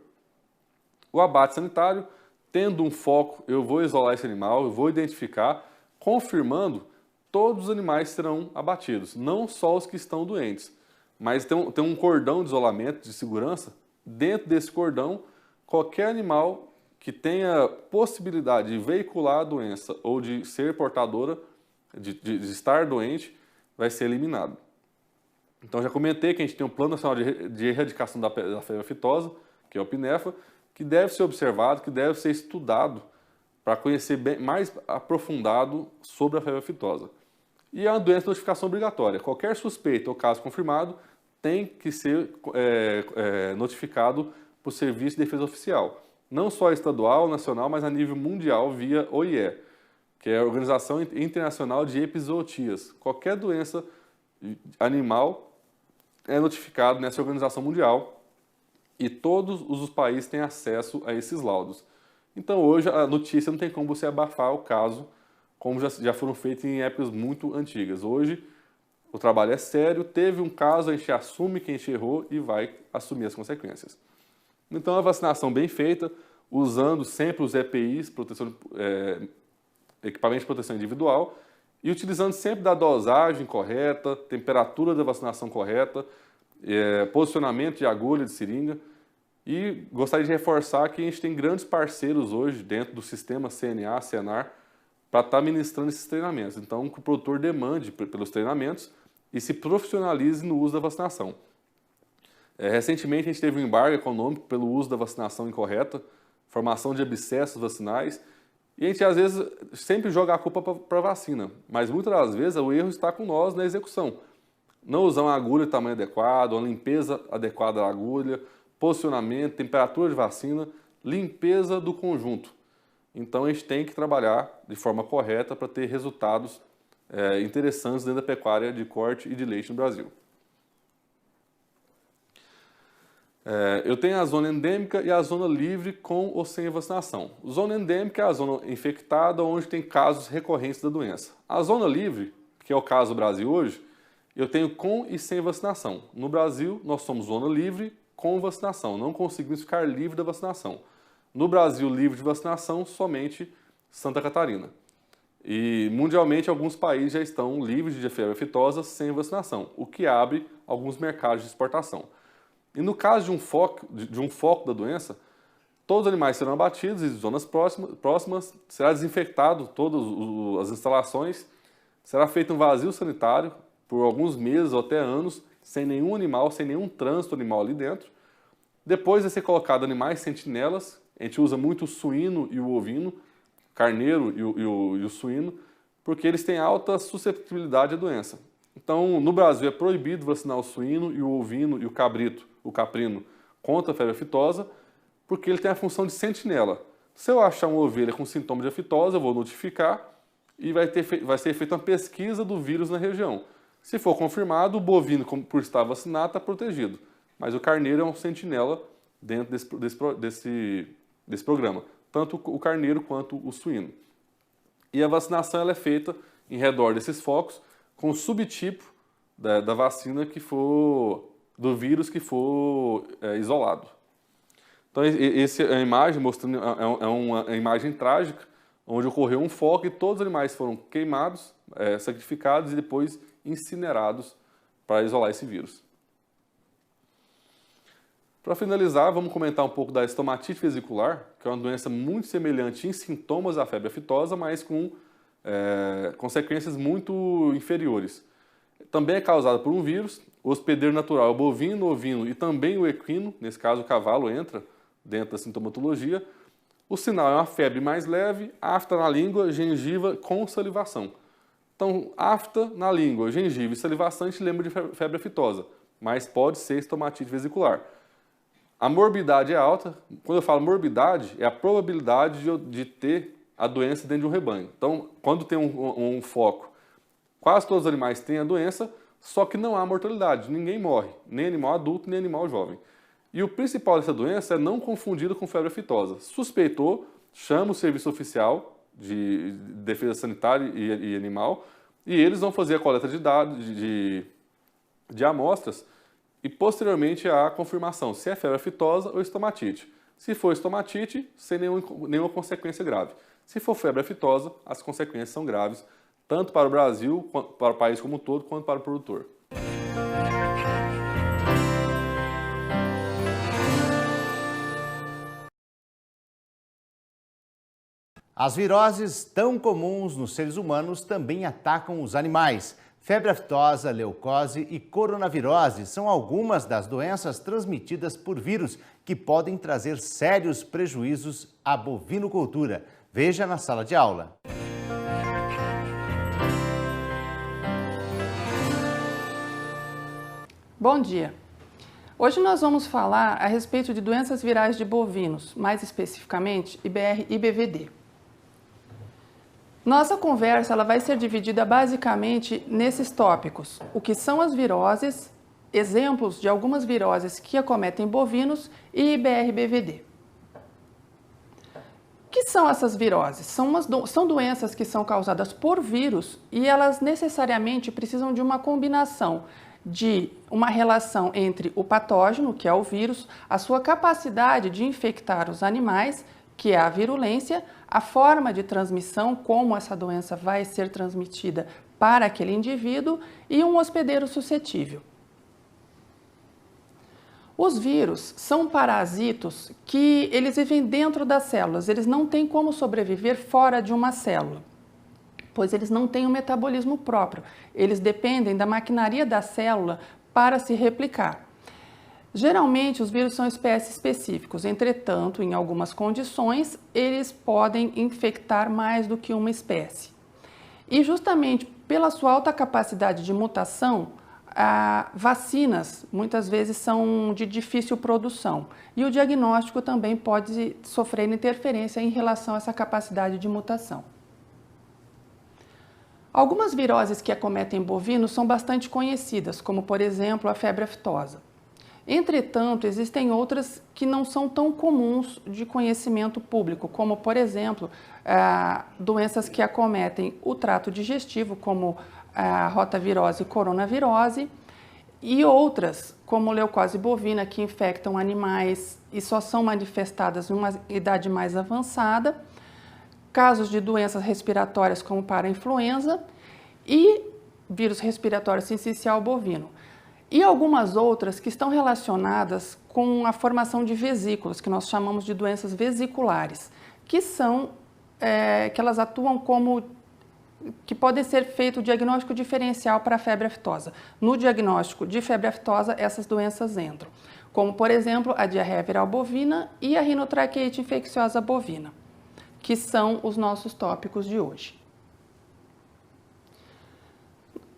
Speaker 5: O abate sanitário, tendo um foco, eu vou isolar esse animal, eu vou identificar, confirmando, todos os animais serão abatidos, não só os que estão doentes, mas tem um cordão de isolamento, de segurança. Dentro desse cordão, qualquer animal que tenha possibilidade de veicular a doença ou de ser portadora, de estar doente, vai ser eliminado. Então, já comentei que a gente tem um Plano Nacional de Erradicação da Febre Aftosa, que é o PNEFA, que deve ser observado, que deve ser estudado para conhecer mais aprofundado sobre a febre aftosa. E é uma doença de notificação obrigatória. Qualquer suspeita ou caso confirmado tem que ser notificado para o Serviço de Defesa Oficial. Não só estadual, nacional, mas a nível mundial via OIE, que é a Organização Internacional de Epizootias. Qualquer doença animal é notificado nessa organização mundial e todos os países têm acesso a esses laudos. Então hoje a notícia não tem como você abafar o caso, como já foram feitos em épocas muito antigas. Hoje o trabalho é sério, teve um caso, a gente assume que a gente errou e vai assumir as consequências. Então, a vacinação bem feita, usando sempre os EPIs, equipamento de proteção individual, e utilizando sempre da dosagem correta, temperatura da vacinação correta, posicionamento de agulha, de seringa. E gostaria de reforçar que a gente tem grandes parceiros hoje dentro do sistema CNA, CNAR, para estar ministrando esses treinamentos. Então, que o produtor demande pelos treinamentos e se profissionalize no uso da vacinação. Recentemente, a gente teve um embargo econômico pelo uso da vacinação incorreta, formação de abscessos vacinais, e a gente, às vezes, sempre joga a culpa para a vacina, mas muitas das vezes o erro está com nós na execução. Não usar uma agulha de tamanho adequado, uma limpeza adequada da agulha, posicionamento, temperatura de vacina, limpeza do conjunto. Então, a gente tem que trabalhar de forma correta para ter resultados interessantes dentro da pecuária de corte e de leite no Brasil. Eu tenho a zona endêmica e a zona livre com ou sem vacinação. A zona endêmica é a zona infectada onde tem casos recorrentes da doença. A zona livre, que é o caso do Brasil hoje, eu tenho com e sem vacinação. No Brasil, nós somos zona livre com vacinação, não conseguimos ficar livre da vacinação. No Brasil, livre de vacinação, somente Santa Catarina. E mundialmente, alguns países já estão livres de febre aftosa sem vacinação, o que abre alguns mercados de exportação. E no caso de um foco da doença, todos os animais serão abatidos e zonas próximas será desinfectado todas as instalações, será feito um vazio sanitário por alguns meses ou até anos, sem nenhum animal, sem nenhum trânsito animal ali dentro. Depois vai ser colocado animais sentinelas, a gente usa muito o suíno e o ovino, carneiro e o suíno, porque eles têm alta susceptibilidade à doença. Então, no Brasil é proibido vacinar o suíno e o ovino e o cabrito, o caprino, contra a febre aftosa, porque ele tem a função de sentinela. Se eu achar uma ovelha com sintoma de aftosa, eu vou notificar e vai ser feita uma pesquisa do vírus na região. Se for confirmado, o bovino, por estar vacinado, está protegido. Mas o carneiro é um sentinela dentro desse programa, tanto o carneiro quanto o suíno. E a vacinação ela é feita em redor desses focos com o subtipo da vacina do vírus que for isolado. Então, essa é a imagem mostrando, é uma imagem trágica, onde ocorreu um foco e todos os animais foram queimados, sacrificados e depois incinerados para isolar esse vírus. Para finalizar, vamos comentar um pouco da estomatite vesicular, que é uma doença muito semelhante em sintomas à febre aftosa, mas com consequências muito inferiores. Também é causada por um vírus. O hospedeiro natural é o bovino, ovino e também o equino, nesse caso o cavalo entra dentro da sintomatologia. O sinal é uma febre mais leve, afta na língua, gengiva com salivação. Então, afta na língua, gengiva e salivação a gente lembra de febre aftosa, mas pode ser estomatite vesicular. A morbidade é alta. Quando eu falo morbidade, é a probabilidade de ter a doença dentro de um rebanho. Então, quando tem um foco, quase todos os animais têm a doença, só que não há mortalidade, ninguém morre, nem animal adulto, nem animal jovem. E o principal dessa doença é não confundida com febre aftosa. Suspeitou, chama o serviço oficial de defesa sanitária e animal, e eles vão fazer a coleta de dados, de amostras, e posteriormente a confirmação se é febre aftosa ou estomatite. Se for estomatite, sem nenhuma consequência grave. Se for febre aftosa, as consequências são graves, tanto para o Brasil, para o país como um todo, quanto para o produtor.
Speaker 4: As viroses tão comuns nos seres humanos também atacam os animais. Febre aftosa, leucose e coronavirose são algumas das doenças transmitidas por vírus que podem trazer sérios prejuízos à bovinocultura. Veja na sala de aula.
Speaker 6: Bom dia! Hoje nós vamos falar a respeito de doenças virais de bovinos, mais especificamente IBR e IBVD. Nossa conversa ela vai ser dividida basicamente nesses tópicos: o que são as viroses, exemplos de algumas viroses que acometem bovinos e IBR e IBVD. O que são essas viroses? São doenças que são causadas por vírus e elas necessariamente precisam de uma combinação de uma relação entre o patógeno, que é o vírus, a sua capacidade de infectar os animais, que é a virulência, a forma de transmissão, como essa doença vai ser transmitida para aquele indivíduo e um hospedeiro suscetível. Os vírus são parasitos que eles vivem dentro das células, eles não têm como sobreviver fora de uma célula, pois eles não têm um metabolismo próprio, eles dependem da maquinaria da célula para se replicar. Geralmente, os vírus são espécies específicos, entretanto, em algumas condições, eles podem infectar mais do que uma espécie. E justamente pela sua alta capacidade de mutação, vacinas muitas vezes são de difícil produção e o diagnóstico também pode sofrer interferência em relação a essa capacidade de mutação. Algumas viroses que acometem bovinos são bastante conhecidas, como por exemplo a febre aftosa. Entretanto, existem outras que não são tão comuns de conhecimento público, como por exemplo doenças que acometem o trato digestivo, como a rotavirose e coronavirose, e outras, como leucose bovina, que infectam animais e só são manifestadas em uma idade mais avançada, casos de doenças respiratórias como parainfluenza e vírus respiratório sincicial bovino. E algumas outras que estão relacionadas com a formação de vesículas, que nós chamamos de doenças vesiculares, que são, que elas atuam como, que podem ser feito o diagnóstico diferencial para a febre aftosa. No diagnóstico de febre aftosa, essas doenças entram, como por exemplo a diarreia viral bovina e a rinotraqueite infecciosa bovina, que são os nossos tópicos de hoje.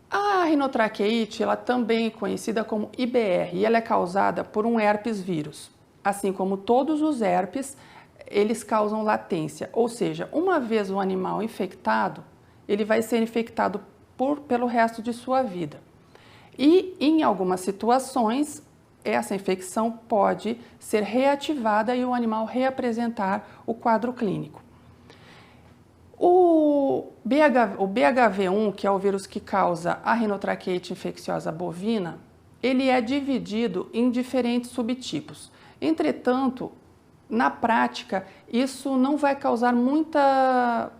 Speaker 6: A rinotraqueite, ela também é conhecida como IBR, e ela é causada por um herpes vírus. Assim como todos os herpes, eles causam latência, ou seja, uma vez o animal infectado, ele vai ser infectado pelo resto de sua vida. E em algumas situações, essa infecção pode ser reativada e o animal reapresentar o quadro clínico. O BHV1, que é o vírus que causa a rinotraqueite infecciosa bovina, ele é dividido em diferentes subtipos. Entretanto, na prática, isso não vai causar muita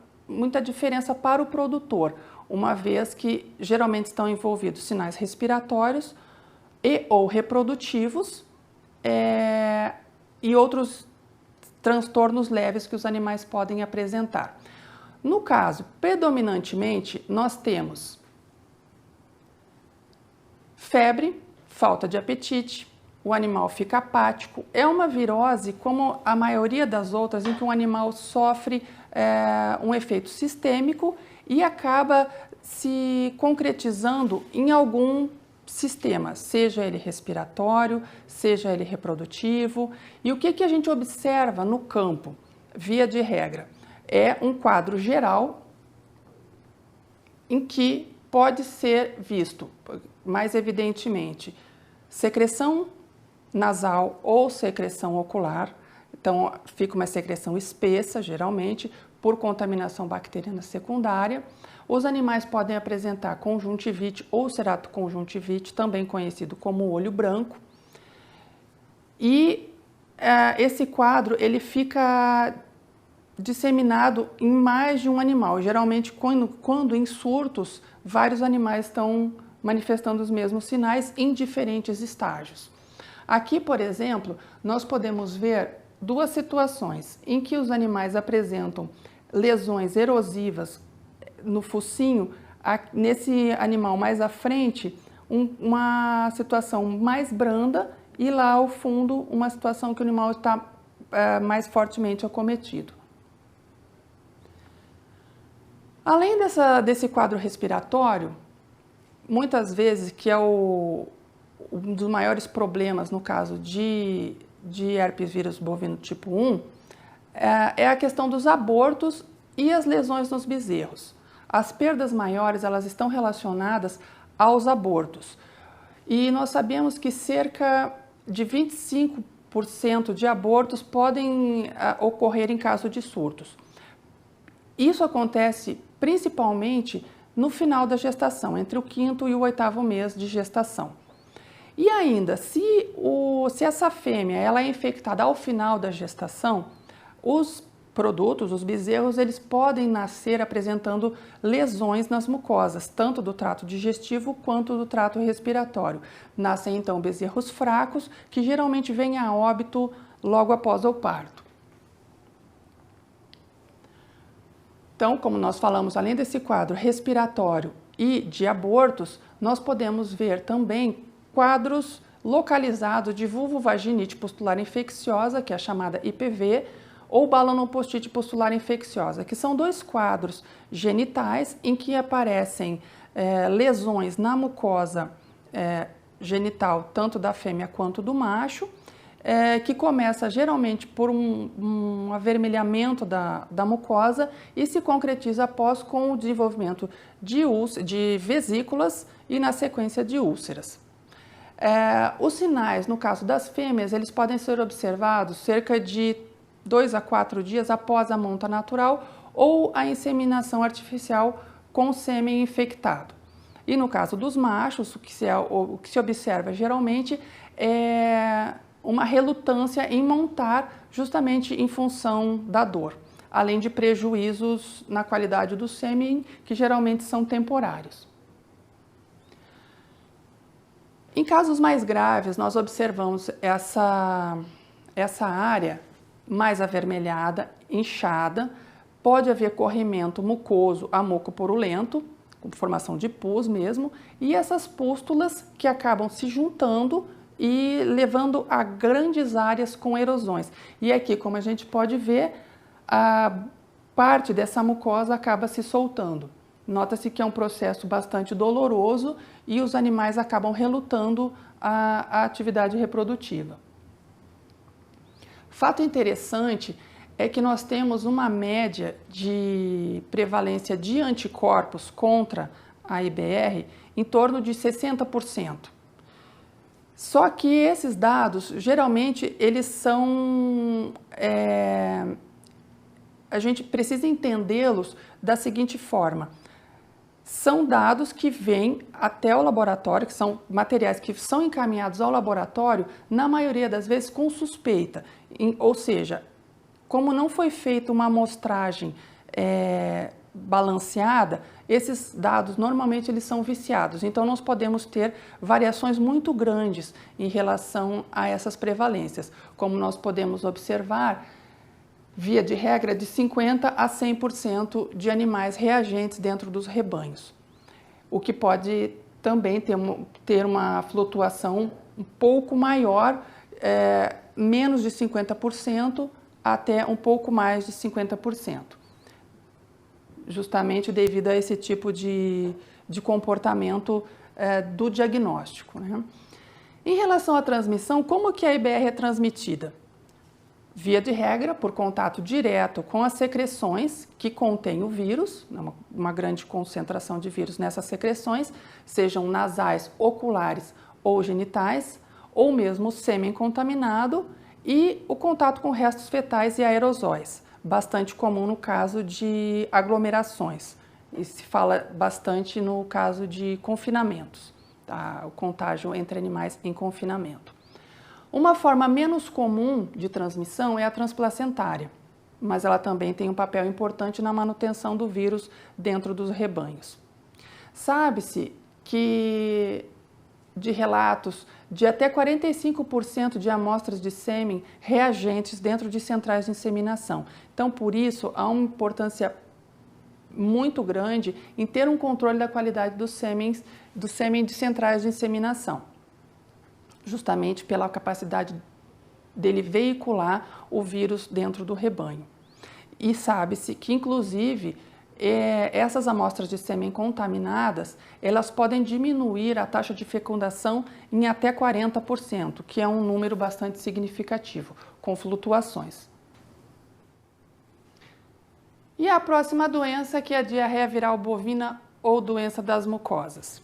Speaker 6: diferença para o produtor, uma vez que geralmente estão envolvidos sinais respiratórios ou reprodutivos e outros transtornos leves que os animais podem apresentar. No caso, predominantemente, nós temos febre, falta de apetite, o animal fica apático. É uma virose, como a maioria das outras, em que o animal sofre um efeito sistêmico e acaba se concretizando em algum sistema, seja ele respiratório, seja ele reprodutivo. E o que a gente observa no campo, via de regra? É um quadro geral em que pode ser visto, mais evidentemente, secreção nasal ou secreção ocular. Então, fica uma secreção espessa, geralmente, por contaminação bacteriana secundária. Os animais podem apresentar conjuntivite ou ceratoconjuntivite, também conhecido como olho branco. E esse quadro, ele fica disseminado em mais de um animal. Geralmente, quando em surtos, vários animais estão manifestando os mesmos sinais em diferentes estágios. Aqui, por exemplo, nós podemos ver duas situações em que os animais apresentam lesões erosivas no focinho. Nesse animal mais à frente, uma situação mais branda, e lá ao fundo, uma situação que o animal está mais fortemente acometido. Além desse quadro respiratório, muitas vezes, que é um dos maiores problemas no caso de herpes vírus bovino tipo 1, é a questão dos abortos e as lesões nos bezerros. As perdas maiores, elas estão relacionadas aos abortos. E nós sabemos que cerca de 25% de abortos podem ocorrer em caso de surtos. Isso acontece principalmente no final da gestação, entre o 5º e o 8º mês de gestação. E ainda, se essa fêmea ela é infectada ao final da gestação, os produtos, os bezerros, eles podem nascer apresentando lesões nas mucosas, tanto do trato digestivo quanto do trato respiratório. Nascem então bezerros fracos, que geralmente vêm a óbito logo após o parto. Então, como nós falamos, além desse quadro respiratório e de abortos, nós podemos ver também quadros localizados de vulvovaginite pustular infecciosa, que é a chamada IPV, ou balanopostite pustular infecciosa, que são 2 quadros genitais em que aparecem lesões na mucosa genital, tanto da fêmea quanto do macho, que começa geralmente por um avermelhamento da mucosa e se concretiza após com o desenvolvimento de vesículas e na sequência de úlceras. Os sinais, no caso das fêmeas, eles podem ser observados cerca de 2 a 4 dias após a monta natural ou a inseminação artificial com sêmen infectado. E no caso dos machos, o que se observa geralmente é uma relutância em montar justamente em função da dor, além de prejuízos na qualidade do sêmen, que geralmente são temporários. Em casos mais graves, nós observamos essa área mais avermelhada, inchada, pode haver corrimento mucoso a mucopurulento, com formação de pus mesmo, e essas pústulas que acabam se juntando e levando a grandes áreas com erosões. E aqui, como a gente pode ver, a parte dessa mucosa acaba se soltando. Nota-se que é um processo bastante doloroso e os animais acabam relutando à atividade reprodutiva. Fato interessante é que nós temos uma média de prevalência de anticorpos contra a IBR em torno de 60%. Só que esses dados, geralmente, eles são... a gente precisa entendê-los da seguinte forma. São dados que vêm até o laboratório, que são materiais que são encaminhados ao laboratório, na maioria das vezes com suspeita. Ou seja, como não foi feita uma amostragem balanceada, esses dados normalmente eles são viciados. Então nós podemos ter variações muito grandes em relação a essas prevalências. Como nós podemos observar, via de regra, de 50% a 100% de animais reagentes dentro dos rebanhos, o que pode também ter uma flutuação um pouco maior, menos de 50% até um pouco mais de 50%, justamente devido a esse tipo de comportamento do diagnóstico, né? Em relação à transmissão, como que a IBR é transmitida? Via de regra, por contato direto com as secreções que contêm o vírus, uma grande concentração de vírus nessas secreções, sejam nasais, oculares ou genitais, ou mesmo sêmen contaminado, e o contato com restos fetais e aerosóis, bastante comum no caso de aglomerações, e se fala bastante no caso de confinamentos, tá? O contágio entre animais em confinamento. Uma forma menos comum de transmissão é a transplacentária, mas ela também tem um papel importante na manutenção do vírus dentro dos rebanhos. Sabe-se que de relatos de até 45% de amostras de sêmen reagentes dentro de centrais de inseminação. Então, por isso, há uma importância muito grande em ter um controle da qualidade do sêmen de centrais de inseminação, justamente pela capacidade dele veicular o vírus dentro do rebanho. E sabe-se que, inclusive, essas amostras de sêmen contaminadas, elas podem diminuir a taxa de fecundação em até 40%, que é um número bastante significativo, com flutuações. E a próxima doença, que é a diarreia viral bovina ou doença das mucosas.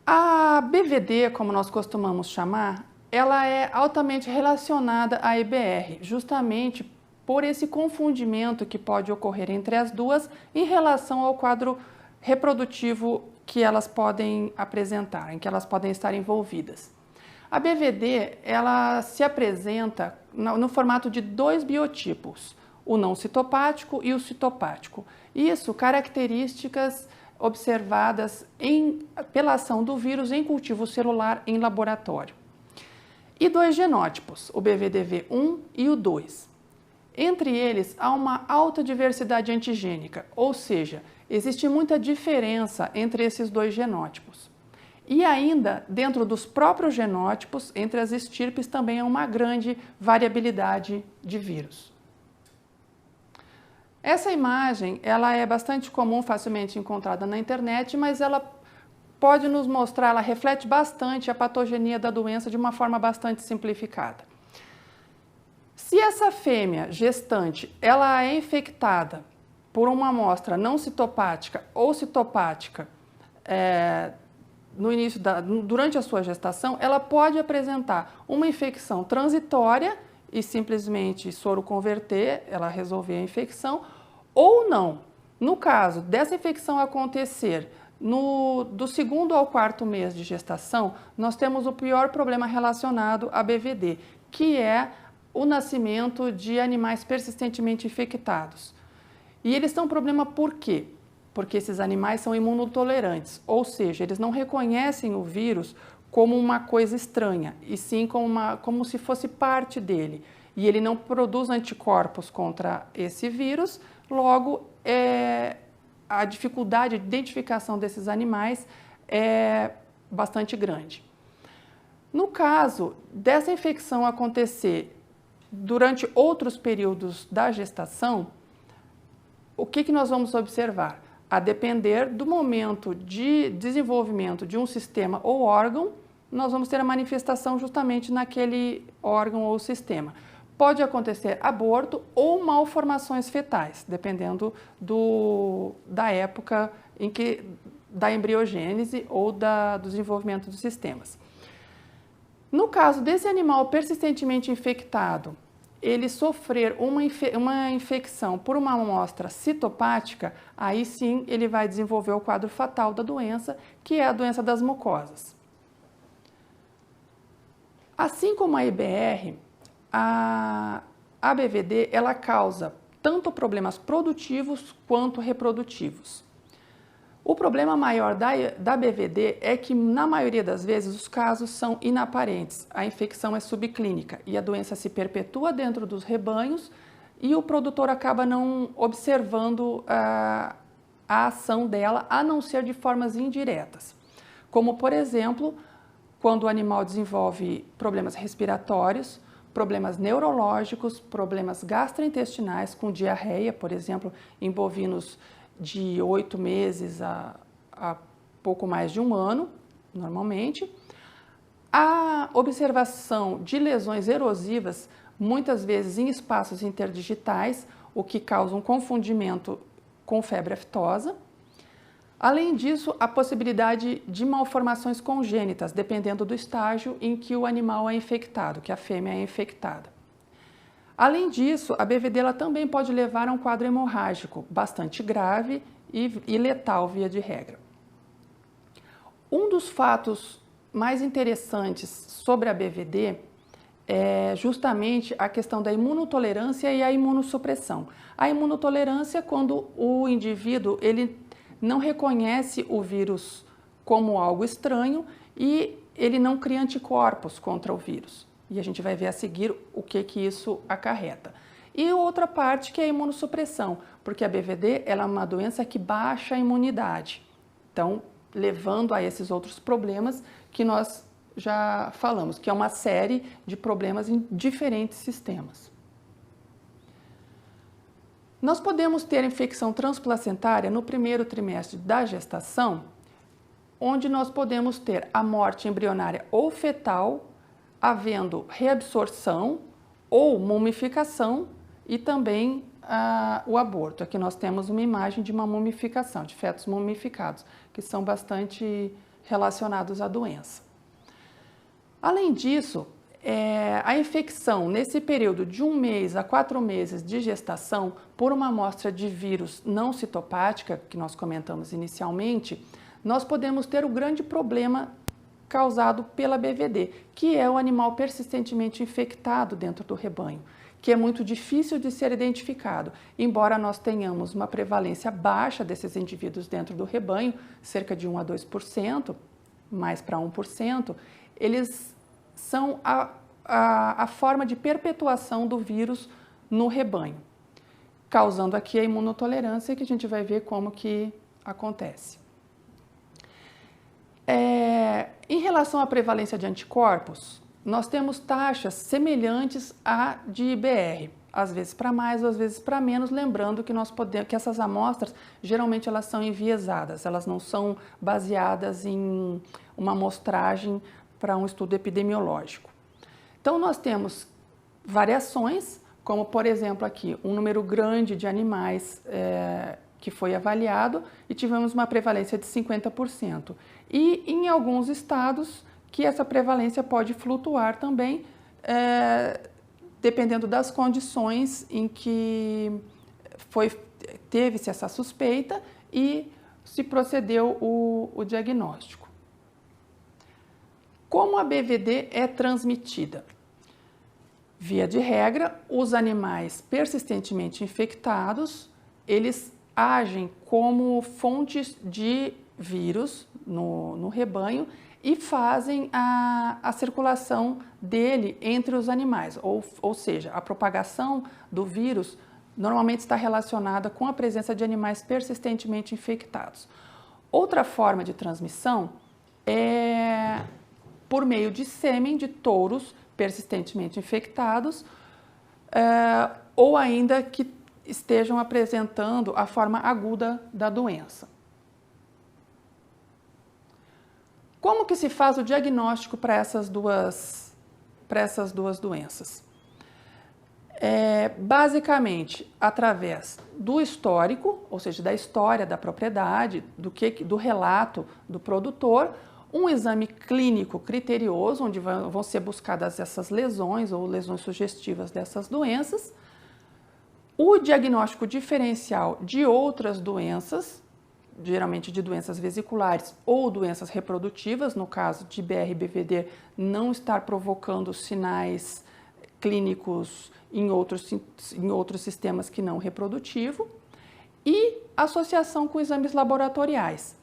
Speaker 6: A BVD, como nós costumamos chamar, ela é altamente relacionada à IBR, justamente por esse confundimento que pode ocorrer entre as duas em relação ao quadro reprodutivo que elas podem apresentar, em que elas podem estar envolvidas. A BVD, ela se apresenta no formato de 2 biotipos, o não citopático e o citopático. Isso, características observadas pela ação do vírus em cultivo celular em laboratório. E 2 genótipos, o BVDV1 e o 2. Entre eles, há uma alta diversidade antigênica, ou seja, existe muita diferença entre esses 2 genótipos. E ainda, dentro dos próprios genótipos, entre as estirpes também há uma grande variabilidade de vírus. Essa imagem, ela é bastante comum, facilmente encontrada na internet, mas ela pode nos mostrar, ela reflete bastante a patogenia da doença de uma forma bastante simplificada. Se essa fêmea gestante, ela é infectada por uma amostra não citopática ou citopática, durante a sua gestação, ela pode apresentar uma infecção transitória e simplesmente soroconverter, ela resolver a infecção, ou não. No caso dessa infecção acontecer do 2º ao 4º mês de gestação, nós temos o pior problema relacionado à BVD, que é o nascimento de animais persistentemente infectados. E eles têm um problema por quê? Porque esses animais são imunotolerantes, ou seja, eles não reconhecem o vírus como uma coisa estranha, e sim como se fosse parte dele. E ele não produz anticorpos contra esse vírus, logo a dificuldade de identificação desses animais é bastante grande. No caso dessa infecção acontecer durante outros períodos da gestação, o que nós vamos observar? A depender do momento de desenvolvimento de um sistema ou órgão, nós vamos ter a manifestação justamente naquele órgão ou sistema. Pode acontecer aborto ou malformações fetais, dependendo da época da embriogênese ou do desenvolvimento dos sistemas. No caso desse animal persistentemente infectado, ele sofrer uma infecção por uma amostra citopática, aí sim ele vai desenvolver o quadro fatal da doença, que é a doença das mucosas. Assim como a IBR, a BVD ela causa tanto problemas produtivos quanto reprodutivos. O problema maior da BVD é que, na maioria das vezes, os casos são inaparentes, a infecção é subclínica e a doença se perpetua dentro dos rebanhos e o produtor acaba não observando a ação dela, a não ser de formas indiretas. Como, por exemplo, quando o animal desenvolve problemas respiratórios, problemas neurológicos, problemas gastrointestinais com diarreia, por exemplo, em bovinos de 8 meses a pouco mais de 1 ano, normalmente. A observação de lesões erosivas, muitas vezes em espaços interdigitais, o que causa um confundimento com febre aftosa. Além disso, a possibilidade de malformações congênitas, dependendo do estágio em que o animal é infectado, que a fêmea é infectada. Além disso, a BVD ela também pode levar a um quadro hemorrágico bastante grave e letal, via de regra. Um dos fatos mais interessantes sobre a BVD é justamente a questão da imunotolerância e a imunossupressão. A imunotolerância é quando o indivíduo ele não reconhece o vírus como algo estranho e ele não cria anticorpos contra o vírus. E a gente vai ver a seguir o que isso acarreta. E outra parte que é a imunossupressão, porque a BVD ela é uma doença que baixa a imunidade. Então, levando a esses outros problemas que nós já falamos, que é uma série de problemas em diferentes sistemas. Nós podemos ter infecção transplacentária no primeiro trimestre da gestação, onde nós podemos ter a morte embrionária ou fetal, havendo reabsorção ou mumificação e também o aborto. Aqui nós temos uma imagem de uma mumificação, de fetos mumificados, que são bastante relacionados à doença. Além disso, A infecção nesse período de 1 mês a 4 meses de gestação por uma amostra de vírus não citopática, que nós comentamos inicialmente, nós podemos ter o grande problema causado pela BVD, que é o animal persistentemente infectado dentro do rebanho, que é muito difícil de ser identificado. Embora nós tenhamos uma prevalência baixa desses indivíduos dentro do rebanho, cerca de 1 a 2%, mais para 1%, eles são a forma de perpetuação do vírus no rebanho, causando aqui a imunotolerância, que a gente vai ver como que acontece. Em relação à prevalência de anticorpos, nós temos taxas semelhantes à de IBR, às vezes para mais ou às vezes para menos, lembrando que que essas amostras geralmente elas são enviesadas, elas não são baseadas em uma amostragem para um estudo epidemiológico. Então nós temos variações, como por exemplo aqui um número grande de animais que foi avaliado e tivemos uma prevalência de 50%. E em alguns estados que essa prevalência pode flutuar também, dependendo das condições em que teve-se essa suspeita e se procedeu o diagnóstico. Como a BVD é transmitida? Via de regra, os animais persistentemente infectados, eles agem como fontes de vírus no rebanho e fazem a circulação dele entre os animais, ou seja, a propagação do vírus normalmente está relacionada com a presença de animais persistentemente infectados. Outra forma de transmissão é por meio de sêmen de touros persistentemente infectados ou ainda que estejam apresentando a forma aguda da doença. Como que se faz o diagnóstico para essas duas doenças? Basicamente, através do histórico, ou seja, da história da propriedade, do relato do produtor, um exame clínico criterioso, onde vão ser buscadas essas lesões ou lesões sugestivas dessas doenças, o diagnóstico diferencial de outras doenças, geralmente de doenças vesiculares ou doenças reprodutivas, no caso de IBR e BVD, não estar provocando sinais clínicos em outros sistemas que não reprodutivo, e associação com exames laboratoriais.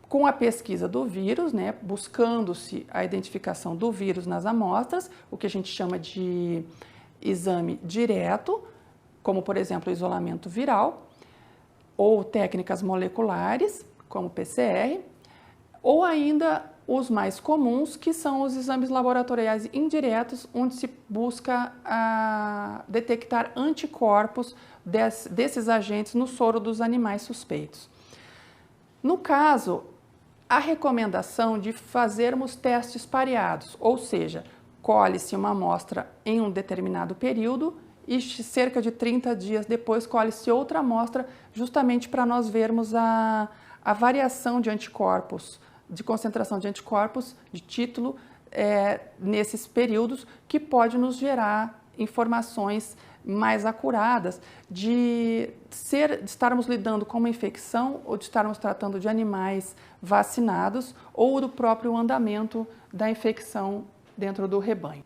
Speaker 6: Com a pesquisa do vírus, buscando-se a identificação do vírus nas amostras, o que a gente chama de exame direto, como por exemplo o isolamento viral, ou técnicas moleculares, como PCR, ou ainda os mais comuns, que são os exames laboratoriais indiretos, onde se busca detectar anticorpos desses agentes no soro dos animais suspeitos. No caso, a recomendação de fazermos testes pareados, ou seja, colhe-se uma amostra em um determinado período e cerca de 30 dias depois colhe-se outra amostra, justamente para nós vermos a variação de anticorpos, de concentração de anticorpos, de título, nesses períodos, que pode nos gerar informações mais acuradas de estarmos lidando com uma infecção ou de estarmos tratando de animais vacinados ou do próprio andamento da infecção dentro do rebanho.